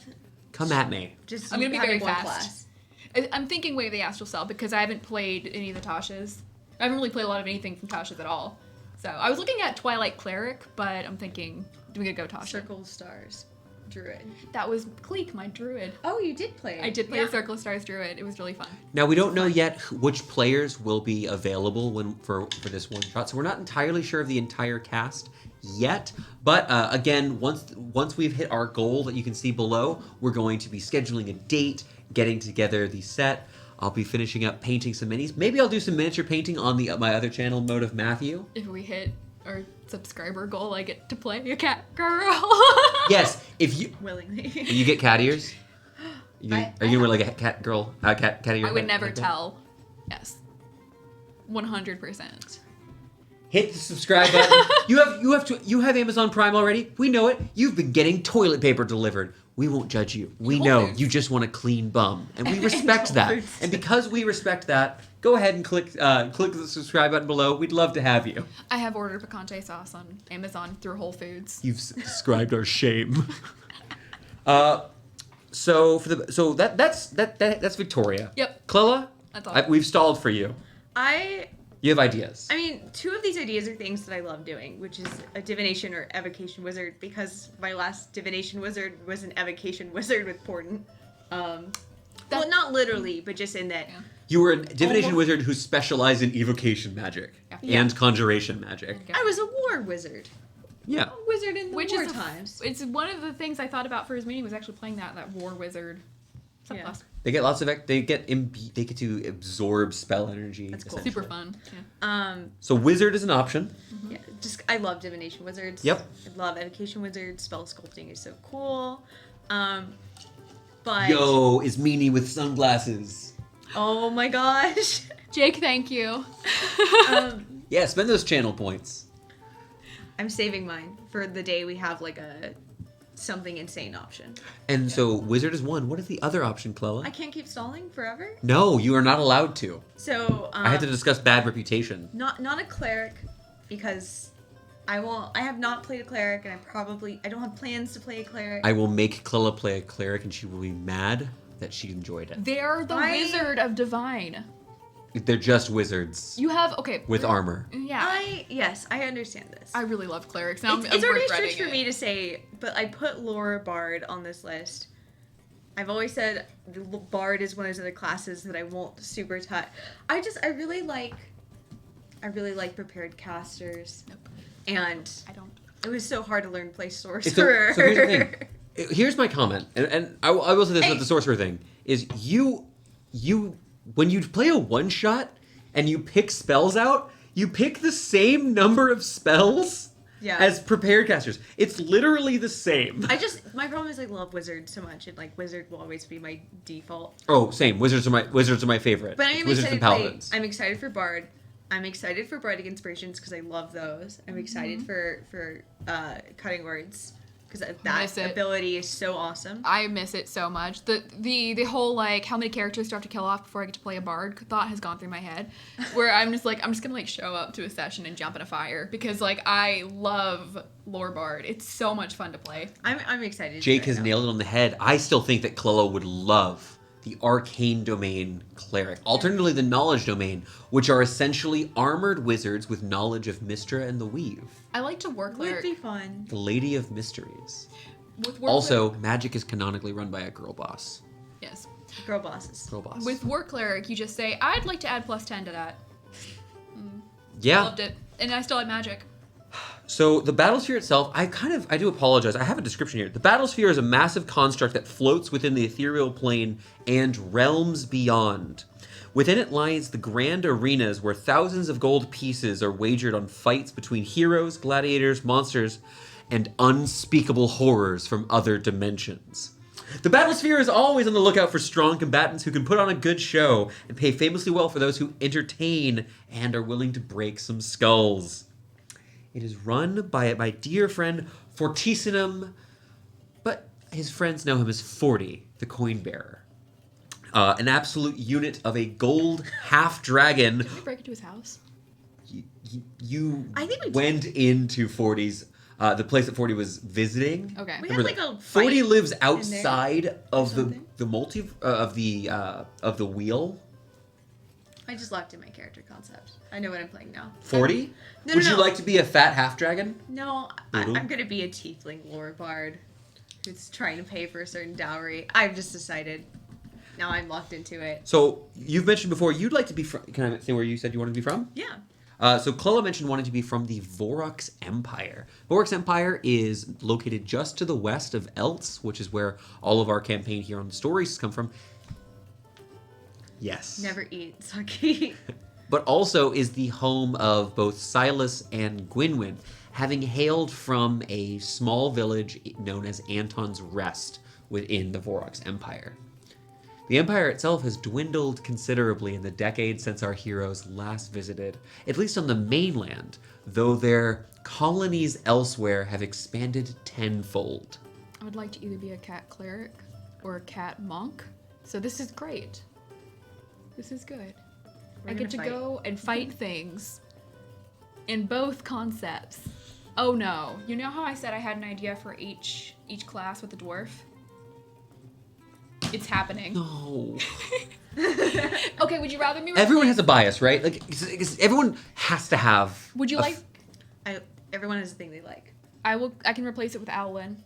Come at me. just I'm gonna be having very one fast. class. I'm thinking Way of the Astral Self because I haven't played any of the Tashas. I haven't really played a lot of anything from Tasha's at all. So I was looking at Twilight Cleric, but I'm thinking, do we gonna go Tasha? Circle of Stars. Druid. That was Cleek, my druid. Oh, you did play it. I did play a Circle of Stars druid. It was really fun. Now, we don't know yet which players will be available for this one shot, so we're not entirely sure of the entire cast yet. But again, once we've hit our goal that you can see below, we're going to be scheduling a date, getting together the set. I'll be finishing up painting some minis. Maybe I'll do some miniature painting on my other channel, Mode of Matthew. If we hit our subscriber goal, I get to play a cat girl. Yes, if you willingly. you get cat ears. Are you gonna wear like a cat ear? I would never like that? tell. Yes. 100%. Hit the subscribe button. You have Amazon Prime already. We know it. You've been getting toilet paper delivered. We won't judge you. We know you just want a clean bum, and we respect that. And because we respect that, go ahead and click the subscribe button below. We'd love to have you. I have ordered picante sauce on Amazon through Whole Foods. You've described our shame. So that's Victoria. Yep. Clella, That's all. we've stalled for you. You have ideas. I mean, 2 of these ideas are things that I love doing, which is a divination or evocation wizard, because my last divination wizard was an evocation wizard with Portent. Well, not literally, but just in that. Yeah. You were a divination wizard who specialized in evocation magic Yeah. and conjuration magic. Okay. I was a war wizard. Yeah. A wizard in the Which war is times. It's one of the things I thought about for his meeting was actually playing that war wizard subclass. They get lots of they get to absorb spell energy. That's cool. Super essentially. fun. Yeah. So wizard is an option. Yeah, I love divination wizards. Yep. I love evocation wizards. Spell sculpting is so cool. But Yo, is Meanie with sunglasses. oh my gosh. Jake, thank you. Yeah, spend those channel points. I'm saving mine for the day we have like a something insane option. And so wizard is one. What is the other option, Clella? I can't keep stalling forever. No, you are not allowed to. So I had to discuss bad reputation. not a cleric, because I have not played a cleric, and I don't have plans to play a cleric. I will make Clella play a cleric, and she will be mad that she enjoyed it. They're the wizard of divine. They're just wizards You have with armor. Yeah. Yes, I understand this. I really love clerics. Now It's I'm already a regretting stretch for it. me to say, but I put Laura Bard on this list. I've always said the Bard is one of those other classes that I won't super touch. I really like I really like prepared casters. Nope. And I don't. it was so hard to learn play So sorcerer. here's the thing. Here's my comment, and I will say this about the sorcerer thing, is you when you play a one-shot and you pick spells out, you pick the same number of spells as prepared casters. It's literally the same. My problem is I love wizard so much, and like wizard will always be my default. Oh, same. Wizards are my favorite. But I am Wizards excited and paladins. I'm excited for bard. I'm excited for bardic inspirations because I love those. I'm excited for cutting words because that ability is so awesome. I miss it so much. The whole like how many characters do I have to kill off before I get to play a bard thought has gone through my head, where I'm just gonna like show up to a session and jump in a fire because like I love lore bard. It's so much fun to play. I'm excited. Jake has nailed it on the head. I still think that Clella would love the arcane domain cleric, alternatively the knowledge domain, which are essentially armored wizards with knowledge of Mystra and the Weave. I like to work cleric. Would be fun. The Lady of Mysteries. With Also, magic is canonically run by a girl boss. Yes. Girl bosses. Girl boss. With war cleric, you just say, I'd like to add +10 to that. Yeah. Loved it. And I still had magic. So the Battlesphere itself, I do apologize. I have a description here. The Battlesphere is a massive construct that floats within the ethereal plane and realms beyond. Within it lies the grand arenas where thousands of gold pieces are wagered on fights between heroes, gladiators, monsters, and unspeakable horrors from other dimensions. The Battlesphere is always on the lookout for strong combatants who can put on a good show and pay famously well for those who entertain and are willing to break some skulls. It is run by my dear friend Fortissimum, but his friends know him as 40, the coin bearer. An absolute unit of a gold half-dragon. Did we break into his house? You I think we went into 40's, the place that 40 was visiting. Okay. We had like a 40 fight lives in outside there of or of the wheel. I just locked in my character concept. I know what I'm playing now. 40? No, Would no, you no. like to be a fat half-dragon? No, Noodle? I'm gonna be a tiefling lore bard who's trying to pay for a certain dowry. I've just decided. Now I'm locked into it. So, you've mentioned before, you'd like to be from... Can I say where you said you wanted to be from? Yeah. So Clella mentioned wanting to be from the Vorax Empire. Vorax Empire is located just to the west of Eltz, which is where all of our campaign here on the stories come from. Yes. Never eat, Saki. But also is the home of both Silas and Gwynwyn, having hailed from a small village known as Anton's Rest within the Vorax Empire. The Empire itself has dwindled considerably in the decades since our heroes last visited, at least on the mainland, though their colonies elsewhere have expanded tenfold. I would like to either be a cat cleric or a cat monk. So this is great. This is good. I get to go and fight things in both concepts. Oh no. You know how I said I had an idea for each class with the dwarf? It's happening. No. Okay, would you rather me Everyone has a bias, right? Like, everyone has to have... Would you like... Everyone has a thing they like. I can replace it with Owlin.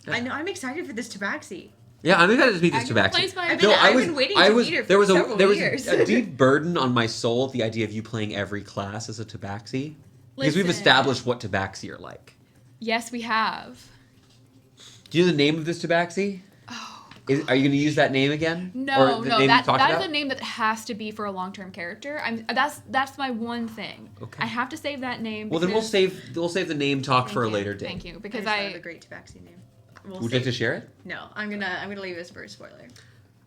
I know. I'm excited for this tabaxi. Yeah, I'm excited to meet this tabaxi. I've been waiting to meet her for several years. A deep burden on my soul at the idea of you playing every class as a tabaxi. Because we've established what tabaxi are like. Yes, we have. Do you know the name of this tabaxi? Oh. Are you going to use that name again? No, that is a name that has to be for a long-term character. That's my one thing. Okay. I have to save that name. Well, then we'll save the name talk for a later day. Thank you, because I have a great tabaxi name. Would you like to share it? No, I'm gonna leave this for a spoiler.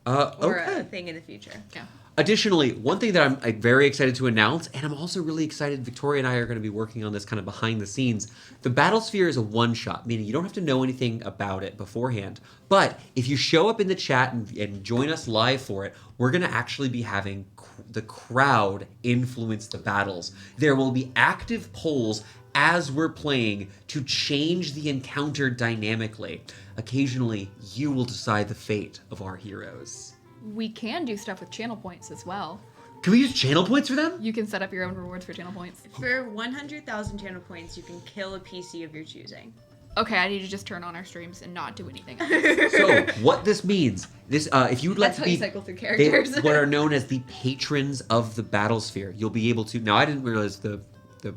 Or a thing in the future. Yeah. Additionally, one thing that I'm very excited to announce, and I'm also really excited, Victoria and I are going to be working on this kind of behind the scenes. The Battlesphere is a one-shot, meaning you don't have to know anything about it beforehand. But if you show up in the chat and join us live for it, we're going to actually be having the crowd influence the battles. There will be active polls as we're playing to change the encounter dynamically. Occasionally, you will decide the fate of our heroes. We can do stuff with channel points as well. Can we use channel points for them? You can set up your own rewards for channel points. For 100,000 channel points, you can kill a PC of your choosing. Okay, I need to just turn on our streams and not do anything else. So what this means, if you'd like That's to how you be cycle through characters. what are known as the patrons of the Battlesphere, you'll be able to. Now, I didn't realize you'd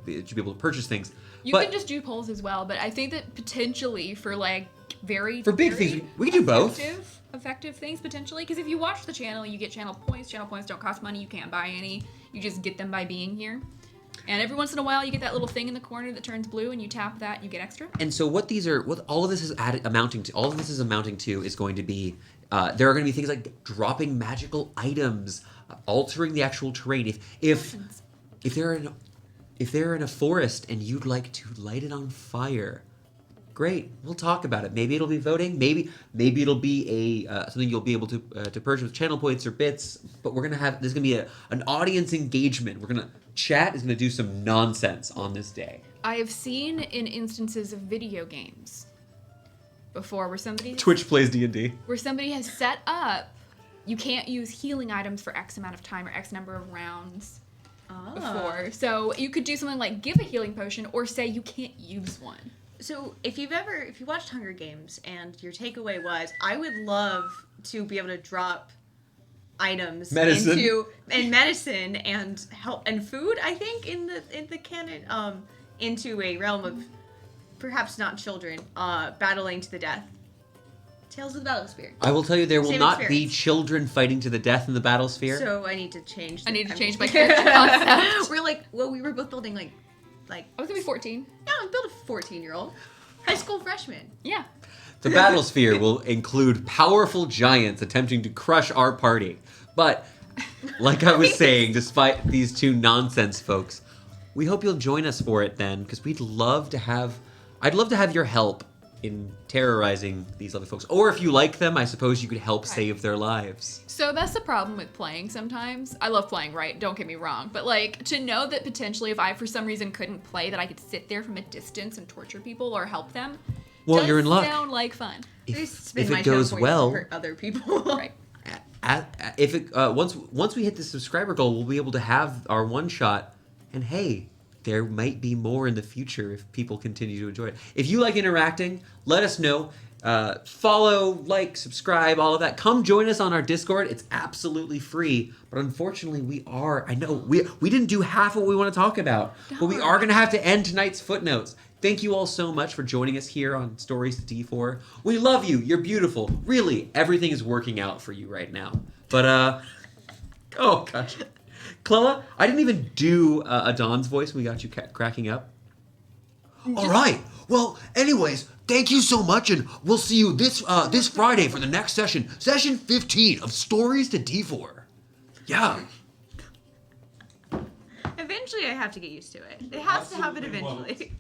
be able to purchase things. You but can just do polls as well, but I think that potentially for like for big things, we can do both. Effective things potentially, because if you watch the channel, you get channel points. Channel points don't cost money. You can't buy any. You just get them by being here. And every once in a while, you get that little thing in the corner that turns blue, and you tap that, and you get extra. And so what all of this is amounting to is going to be, there are going to be things like dropping magical items, altering the actual terrain. If they're in a forest and you'd like to light it on fire, great, we'll talk about it. Maybe it'll be voting. Maybe it'll be a something you'll be able to purchase with channel points or bits. But there's gonna be an audience engagement. Chat is gonna do some nonsense on this day. I have seen in instances of video games before where Twitch plays D&D. where somebody has set up, you can't use healing items for X amount of time or X number of rounds before. So you could do something like give a healing potion or say you can't use one. So if you watched Hunger Games and your takeaway was, I would love to be able to drop items medicine and help and food, I think in the canon, into a realm of perhaps not children battling to the death. Tales of the Battlesphere. I will tell you, there will Same not be experience. children fighting to the death in the Battlesphere. So I need to change. I need to change my character concept. We were both building like. I was gonna be 14. Yeah, I built a 14-year-old high school freshman. Yeah. The Battlesphere will include powerful giants attempting to crush our party. But, like I was saying, despite these two nonsense folks, we hope you'll join us for it then, because I'd love to have your help in terrorizing these other folks. Or if you like them, I suppose you could help save their lives. So that's the problem with playing sometimes. I love playing, right? Don't get me wrong. But like, to know that potentially if I for some reason couldn't play, that I could sit there from a distance and torture people or help them. Well, you're in luck. Sound like fun. If it goes well, hurt other people. Right. once we hit the subscriber goal, we'll be able to have our one shot. And hey, there might be more in the future if people continue to enjoy it. If you like interacting, let us know. Follow, like, subscribe, all of that. Come join us on our Discord. It's absolutely free. But unfortunately, I know we didn't do half what we want to talk about. But we are going to have to end tonight's Footnotes. Thank you all so much for joining us here on Stories to D4. We love you. You're beautiful. Really, everything is working out for you right now. But, oh, gosh. Clella, I didn't even do a Dawn's voice when we got you cracking up. All right. Well, anyways, thank you so much, and we'll see you this Friday for the next session 15 of Stories to D4. Yeah. Eventually, I have to get used to it. It has to happen eventually.